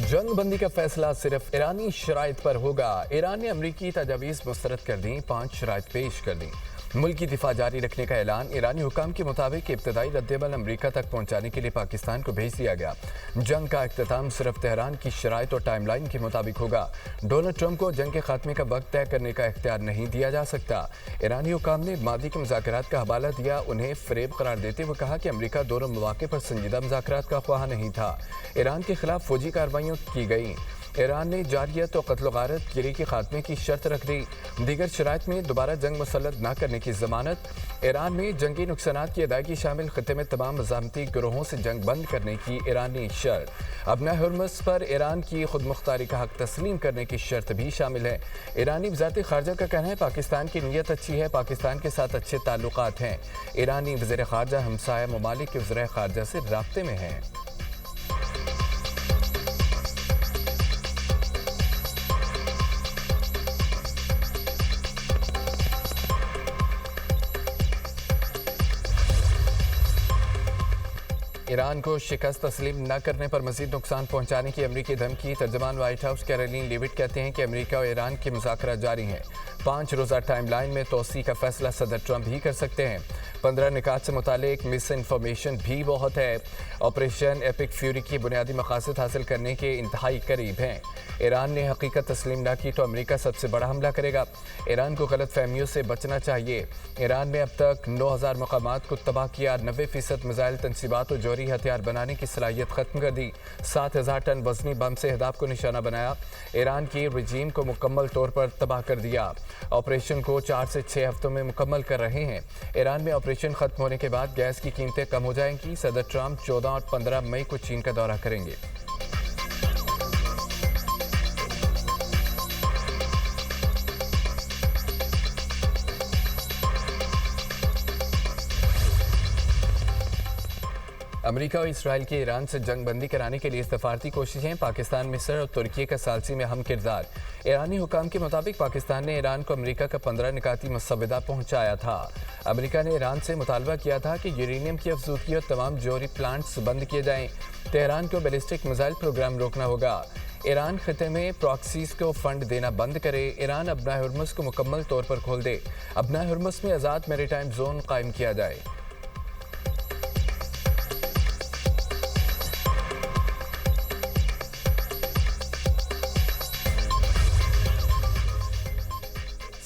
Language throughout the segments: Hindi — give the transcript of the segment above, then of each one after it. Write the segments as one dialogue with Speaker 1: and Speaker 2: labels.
Speaker 1: जंग बंदी का फैसला सिर्फ ईरानी शराइत पर होगा। ईरान ने अमरीकी तजावीज़ मुस्तरद कर दी, 5 शराइत पेश कर दी। मुल्क की दिफा जारी रखने का ऐलान। ईरानी हुकाम के मुताबिक इब्तदाई रद्देअमल अमरीका तक पहुंचाने के लिए पाकिस्तान को भेज दिया गया। जंग का इख्तिताम सिर्फ तेहरान की शराइत और टाइमलाइन के मुताबिक होगा। डोनाल्ड ट्रंप को जंग के खात्मे का वक्त तय करने का इख्तियार नहीं दिया जा सकता। ईरानी हुकाम ने मादी के मुज़ाकरात का हवाला दिया, उन्हें फ़रेब करार देते हुए कहा कि अमरीका दोनों मौके पर संजीदा मुज़ाकरात का ख्वाह नहीं था। ईरान के खिलाफ फौजी कार्रवाइयाँ की गई। ईरान ने जारियत और कत्ल गारत गिरी के खात्मे की शर्त रख दी। दीगर शराइत में दोबारा जंग मुसल्लत न करने की जमानत। ईरान में जंगी नुकसानात की अदायगी शामिल खत्े में तमाम मज़ामती गिरोहों से जंग बंद करने की ईरानी शर्त। अपना हुर्मुज़ पर ईरान की खुद मुख्तारी का हक तस्लीम करने की शर्त भी शामिल है। ईरानी वज़ारत ख़ारजा का कहना है पाकिस्तान की नीयत अच्छी है, पाकिस्तान के साथ अच्छे ताल्लुकात हैं। ईरानी वज़ीर ख़ारजा हमसाया ममालिक के वज़ीर ख़ारजा से राब्ते में हैं। ईरान को शिकस्त तस्लीम न करने पर मजीद नुकसान पहुंचाने की अमरीकी धमकी। तर्जमान व्हाइट हाउस कैरोलिन लीविट कहते हैं कि अमरीका और ईरान के मुज़ाकरात जारी हैं। 5 रोज़ा टाइमलाइन में तोसी का फैसला सदर ट्रंप ही कर सकते हैं। 15 निकात से मुतालिक मिस इन्फॉर्मेशन भी बहुत है। ऑपरेशन एपिक फ्यूरी की बुनियादी मकासद हासिल करने के इंतहाई करीब हैं। ईरान ने हकीकत तस्लीम न की तो अमरीका सबसे बड़ा हमला करेगा। ईरान को गलत फहमियों से बचना चाहिए। ईरान ने अब तक 9000 मकामात को तबाह किया। 90% मिसाइल तनसीबात और जौहरी हथियार बनाने की सलाहियत खत्म कर दी। 7000 टन वजनी बम से अहदाफ को निशाना बनाया। ईरान की रजीम को मुकम्मल तौर पर तबाह कर दिया। ऑपरेशन को 4 से 6 हफ्तों में मुकम्मल कर रहे हैं। ईरान में ऑपरेशन खत्म होने के बाद गैस की कीमतें कम हो जाएंगी। सदर ट्रंप 14 और 15 मई को चीन का दौरा करेंगे। अमेरिका और इसराइल की ईरान से जंग बंदी कराने के लिए सफारती कोशिशें। पाकिस्तान, मिस्र और तुर्की का सालसी में अहम किरदार। ईरानी हुकाम के मुताबिक पाकिस्तान ने ईरान को अमेरिका का 15 निकाती मसवदा पहुंचाया था। अमेरिका ने ईरान से मुतालबा किया था कि यूरेनियम की अफजूदगी और तमाम जौहरी प्लांट्स बंद किए जाएं। तेहरान को बैलिस्टिक मिसाइल प्रोग्राम रोकना होगा। ईरान खिते में प्रॉक्सीज को फंड देना बंद करे। ईरान अपना हुर्मुज़ को मुकम्मल तौर पर खोल दे। अपना हुर्मुज़ में आज़ाद मैरीटाइम जोन कायम किया जाए।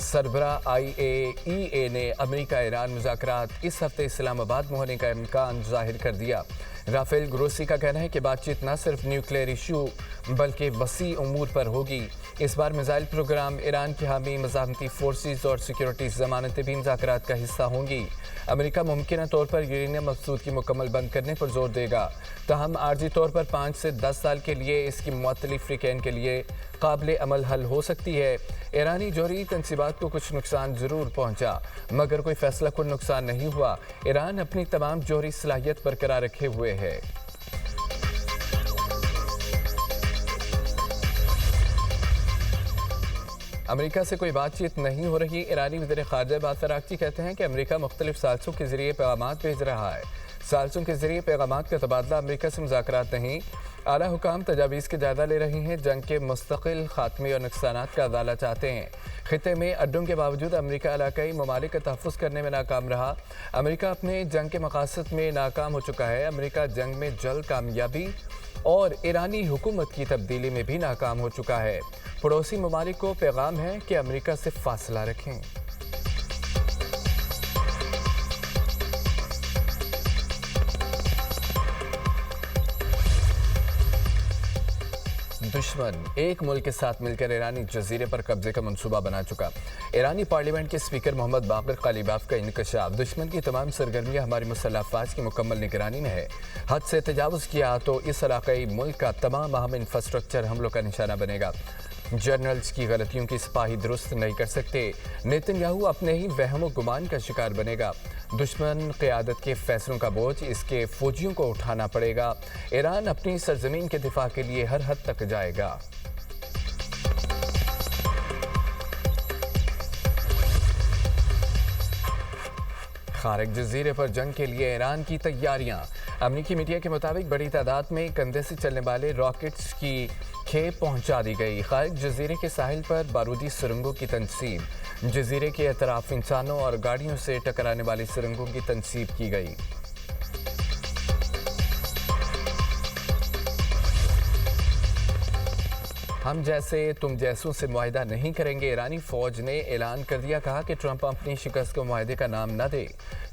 Speaker 1: सरबरा IAEA ने अमेरिका ईरान मुज़ाकरात इस हफ्ते इस्लामाबाद में होने का इम्कान जाहिर कर दिया। राफेल ग्रोसी का कहना है कि बातचीत न सिर्फ न्यूक्लियर इशू बल्कि वसी उमूर पर होगी। इस बार मिसाइल प्रोग्राम, ईरान की हामी मज़ामती फोर्सेस और सिक्योरिटी ज़मानतें भी मुज़ाकरात का हिस्सा होंगी। अमेरिका मुमकिन तौर पर यूरेनियम अफसूदगी मुकम्मल बंद करने पर जोर देगा। तहम आर्जी तौर पर 5 से 10 साल के लिए इसकी मुअत्तली फ्रीकैन के लिए काबिल अमल हल हो सकती है। ईरानी जौहरी तनसीबात को कुछ नुकसान ज़रूर पहुँचा, मगर कोई फैसला कुन नुकसान नहीं हुआ। ईरान अपनी तमाम जौहरी सलाहियत बरकरार रखे हुए है। अमेरिका से कोई बातचीत नहीं हो रही। ईरानी वज़ीर ख़ारजा बासर आगची कहते हैं कि अमेरिका मुख्तलिफ साल्सों के ज़रिए पैगामात भेज रहा है। साल्सों के ज़रिए पैगामात का तबादला अमेरिका से मुज़ाकरात नहीं। आला हुकाम तजावीज़ के जायज़ा ले रही हैं। जंग के मुस्तकिल खात्मे और नुकसानात का अदाला चाहते हैं। खिते में अड्डों के बावजूद अमेरिका इलाकाई ममालिक का तहफ़्फ़ुज़ करने में नाकाम रहा। अमेरिका अपने जंग के मकासद में नाकाम हो चुका है। अमेरिका जंग में जल्द कामयाबी और ईरानी हुकूमत की तब्दीली में भी नाकाम हो चुका है। पड़ोसी ममालिक को पैगाम है कि अमेरिका से फासला रखें। दुश्मन एक मुल्क के साथ मिलकर ईरानी जजीरे पर कब्जे का मंसूबा बना चुका। ईरानी पार्लियामेंट के स्पीकर मोहम्मद बाक़िर कालिबाफ का इंकशाफ। दुश्मन की तमाम सरगर्मियाँ हमारी मुसल्लह अफ़वाज की मुकम्मल निगरानी में है। हद से तजावुज़ किया तो इस इलाक़ाई मुल्क का तमाम अहम इंफ्रास्ट्रक्चर हमलों का निशाना बनेगा। जनरल्स की गलतियों की सिपाही दुरुस्त नहीं कर सकते। नेतन्याहू अपने ही वहम गुमान का शिकार बनेगा। दुश्मन क़यादत के फैसलों का बोझ इसके फौजियों को उठाना पड़ेगा। ईरान अपनी सरजमीन के दिफा के लिए हर हद तक जाएगा। खारिज जजीरे पर जंग के लिए ईरान की तैयारियां। अमरीकी मीडिया के मुताबिक बड़ी तादाद में कंधे से चलने वाले रॉकेट्स की खेप पहुंचा दी गई। खारिज जजीरे के साहिल पर बारूदी सुरंगों की तनसीब। जजीरे के अतराफ इंसानों और गाड़ियों से टकराने वाली सुरंगों की तनसीब की गई। हम जैसे तुम जैसों से मुआहिदा नहीं करेंगे, ईरानी फौज ने ऐलान कर दिया। कहा कि ट्रंप अपनी शिकस्त को मुआहिदे का नाम न दे।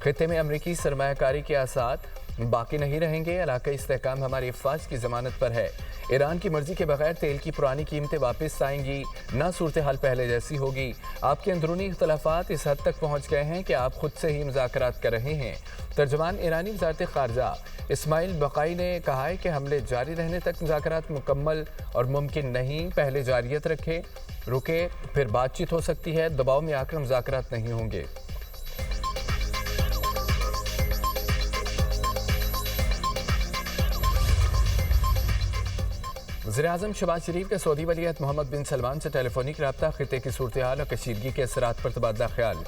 Speaker 1: खित्ते में अमरीकी सरमायाकारी के आसार बाकी नहीं रहेंगे। इलाकाई इस्तेहकाम हमारी अफवाज की जमानत पर है। ईरान की मर्जी के बगैर तेल की पुरानी कीमतें वापस आएंगी, ना सूरत हाल पहले जैसी होगी। आपके अंदरूनी इख्तलाफात इस हद तक पहुँच गए हैं कि आप खुद से ही मुज़ाकरात कर रहे हैं। तर्जमान ईरानी वज़ारत ख़ारजा इस्माइल बक़ाई ने कहा है कि हमले जारी रहने तक मुज़ाकरात मुकम्मल और मुमकिन नहीं। पहले जारियत रुके, फिर बातचीत हो सकती है। दबाव में आकर मुज़ाकरात नहीं होंगे। वज़ीर-ए-आज़म शहबाज शरीफ का सऊदी वलीअहद मोहम्मद बिन सलमान से टेलीफोनिक रब्ता, खित्ते की सूरत हाल और कशीदगी के असरात पर तबादला ख्याल,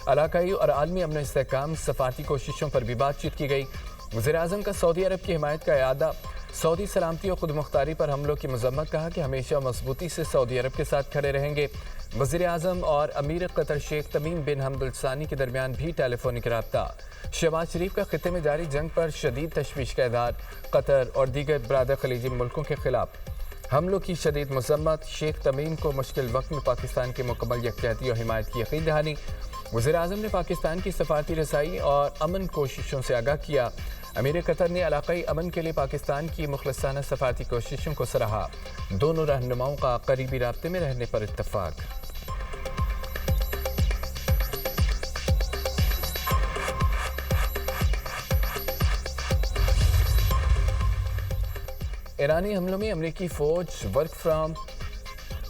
Speaker 1: इलाकाई और आलमी अमन इस्तेहकाम, सफारती कोशिशों पर भी बातचीत की गई। वज़ीर-ए-आज़म का सऊदी अरब की हिमायत का इआदा, सऊदी सलामती और खुदमुख्तारी पर हमलों की मजम्मत। कहा कि हमेशा मजबूती से सऊदी अरब के साथ खड़े रहेंगे। वज़ीर-ए-आज़म और अमीर कतर शेख तमीम बिन हमद सानी के दरमियान भी टेलीफोनिक रब्ता। शहबाज शरीफ का खित्ते में जारी जंग पर शदीद तशवीश का इज़हार, कतर और दीगर बरादर खलीजी मुल्कों के खिलाफ हमलों की शदीद मजम्मत। शेख तमीम को मुश्किल वक्त में पाकिस्तान की मुकम्मल यकजहती और हिमायत की यकीन दहानी। वज़ीर-ए-आज़म ने पाकिस्तान की सफारती रसाई और अमन कोशिशों से आगाह किया। अमीर कतर ने इलाकाई अमन के लिए पाकिस्तान की मुखलसाना सफारती कोशिशों को सराहा। दोनों रहनुमाओं का करीबी राब्ते में रहने पर इत्तफाक। ईरानी हमलों में अमरीकी फौज वर्क फ्राम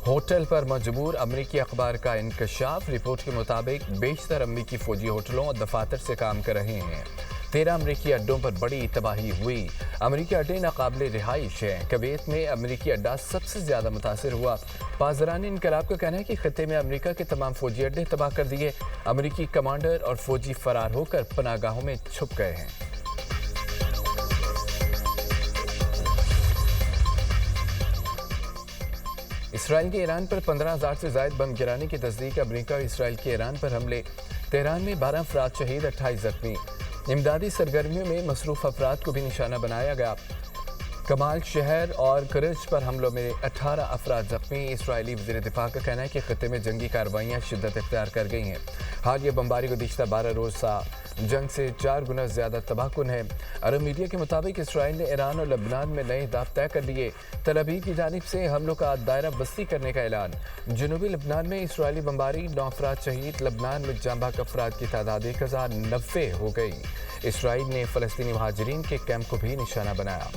Speaker 1: होटल पर मजबूर। अमरीकी अखबार का इंकशाफ, रिपोर्ट के मुताबिक बेशतर अमरीकी फौजी होटलों और दफातर से काम कर रहे हैं। 13 अमरीकी अड्डों पर बड़ी तबाही हुई। अमरीकी अड्डे नाकाबिले रिहाइश हैं। कुवैत में अमरीकी अड्डा सबसे ज्यादा मुतासर हुआ। पासदारानी इनकलाब का कहना है कि खित्ते में अमरीका के तमाम फौजी अड्डे तबाह कर दिए। अमरीकी कमांडर और फौजी फरार होकर पनागाहों में छुप गए हैं। इसराइल के ईरान पर 15,000 से ज़ायद बम गिराने की तस्दीक। अमरीका और इसराइल के ईरान पर हमले, तेहरान में 12 अफराद शहीद, 28 जख्मी। इमदादी सरगर्मियों में मसरूफ अफराद को भी निशाना बनाया गया। कमाल शहर और करज पर हमलों में 18 अफराद जख्मी। इसराइली वज़ीर दिफा का कहना है कि खित्ते में जंगी कार्रवाइयाँ शिद्दत इख्तियार कर गई हैं। हालिया बमबारी गुज़िश्ता 12 रोज़ा जंग से 4 गुना ज़्यादा तबाहकुन है। अरब मीडिया के मुताबिक इसराइल ने ईरान और लबनान में नए अहदाफ तय कर लिए। तल अवीव की जानिब से हमलों का दायरा बस्ती करने का ऐलान। जनूबी लबनान में इसराइली बमबारी, 9 अफराद शहीद। लबनान में जांबाक अफराद की तादाद 1090 हो गई। इसराइल ने फ़लस्तीनी महाजिरीन के कैंप को भी निशाना बनाया।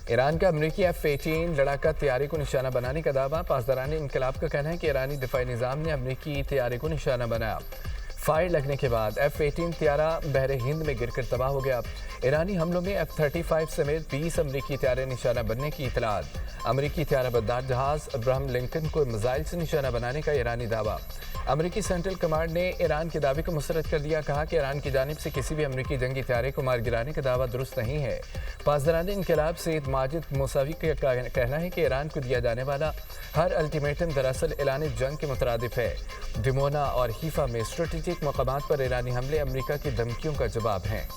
Speaker 1: ईरान का अमरीकी F-18 लड़ाका तैयारी को निशाना बनाने का दावा। पासदारानी इनकलाब का कहना है कि ईरानी दिफाई निज़ाम ने अमरीकी तैयारी को निशाना बनाया। फायर लगने के बाद F-18 तैयारा बहरे हिंद में गिरकर तबाह हो गया। ईरानी हमलों में F-35 समेत 20 अमरीकी तैयारे निशाना बनने की इतलात। अमरीकी तैयारा बरदार जहाज अब्राहम लिंकन को मिसाइल से निशाना बनाने का ईरानी दावा। अमरीकी सेंट्रल कमांड ने ईरान के दावे को मुस्तरद कर दिया। कहा कि ईरान की जानिब से किसी भी अमरीकी जंगी तैयारे को मार गिराने का दावा दुरुस्त नहीं है। पासदारानी इनकलाब सैयद माजिद मौसावी का कहना है कि ईरान को दिया जाने वाला हर अल्टीमेटम दरअसल ऐलान जंग के मुतरादिफ है। दिमोना और हीफा में स्ट्रेटेजिक मकामात पर ईरानी हमले अमरीका की धमकियों का जवाब हैं।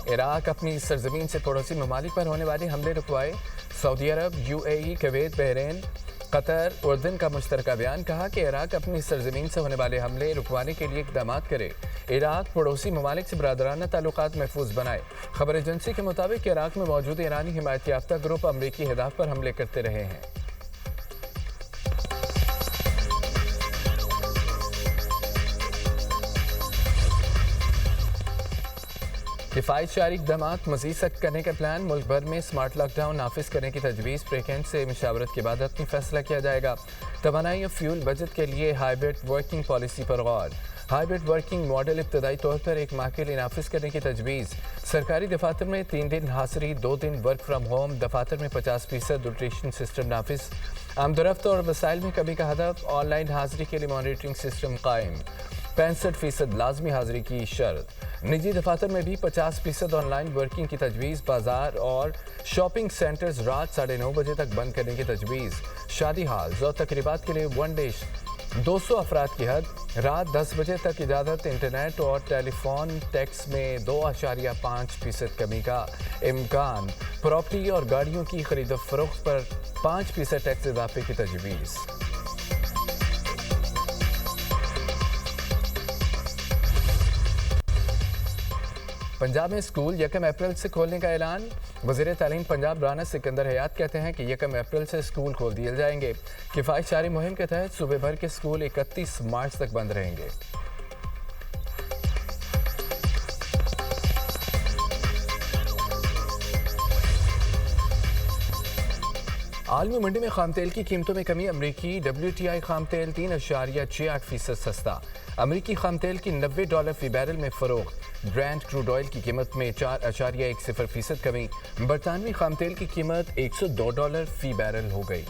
Speaker 1: इराक अपनी सरजमीन से पड़ोसी ममालिक पर होने वाले हमले रुकवाए। सऊदी अरब, UAE, कुवैत, बहरीन, कतर, उर्दन का मुश्तरका बयान। कहा कि इराक अपनी सरजमीन से होने वाले हमले रुकवाने के लिए इक़दाम करे। इराक पड़ोसी ममालिक से बरादराना ताल्लुकात महफूज बनाए। खबर एजेंसी के मुताबिक इराक में मौजूद ईरानी हिमायत याफ्ता ग्रुप अमरीकी अहदाफ पर हमले करते रहे हैं। किफ़ायतशारी इक़दामात मज़ीद सख्त करने का प्लान। मुल्क भर में स्मार्ट लॉकडाउन नाफिज करने की तजवीज़। प्रेकेंट से मशावरत के बाद अपनी फैसला किया जाएगा। तवानाई और फ्यूल बजट के लिए हाइब्रिड वर्किंग पॉलिसी पर गौर। हाइब्रिड वर्किंग मॉडल इब्तदाई तौर पर 1 माह के लिए नाफिज करने की तजवीज़। सरकारी दफातर में 3 दिन हाजिरी, 2 दिन वर्क फ्राम होम। दफातर में 50% रोटेशन सिस्टम नाफिज। आमदरफ्त और वसाइल में कमी का हदफ। ऑनलाइन हाजिरी के लिए मॉनिटरिंग सिस्टम कायम। 65% लाजमी हाजिरी की शर्त। निजी दफातर में भी 50% ऑनलाइन वर्किंग की तजवीज़। बाजार और शॉपिंग सेंटर्स रात 9:30 बजे तक बंद करने की तजवीज़। शादी हाल और तकरीबात के लिए 1 डे 200 अफराद की हद। रात 10 बजे तक इजाज़त। इंटरनेट और टेलीफोन टैक्स में 2.5% कमी का इम्कान। प्रॉपर्टी और गाड़ियों की खरीद फरोख्त पर 5% टैक्स इजाफे की तजवीज़। पंजाब में स्कूल 1 अप्रैल से खोलने का ऐलान। वज़ीर तालीम पंजाब राना सिकंदर हयात कहते हैं कि 1 अप्रैल से स्कूल खोल दिए जाएंगे। किफ़ायत जारी मुहिम के तहत सूबे भर के स्कूल 31 मार्च तक बंद रहेंगे। आलमी मंडी में खाम तेल की कीमतों में कमी। अमरीकी WTI खाम तेल 3.68% सस्ता। अमरीकी खाम तेल की $90 फी बैरल में फरोख्त। ब्रांड क्रूड ऑयल की कीमत में 4.10% कमी। बरतानवी खाम तेल की कीमत $102 फी बैरल हो गई।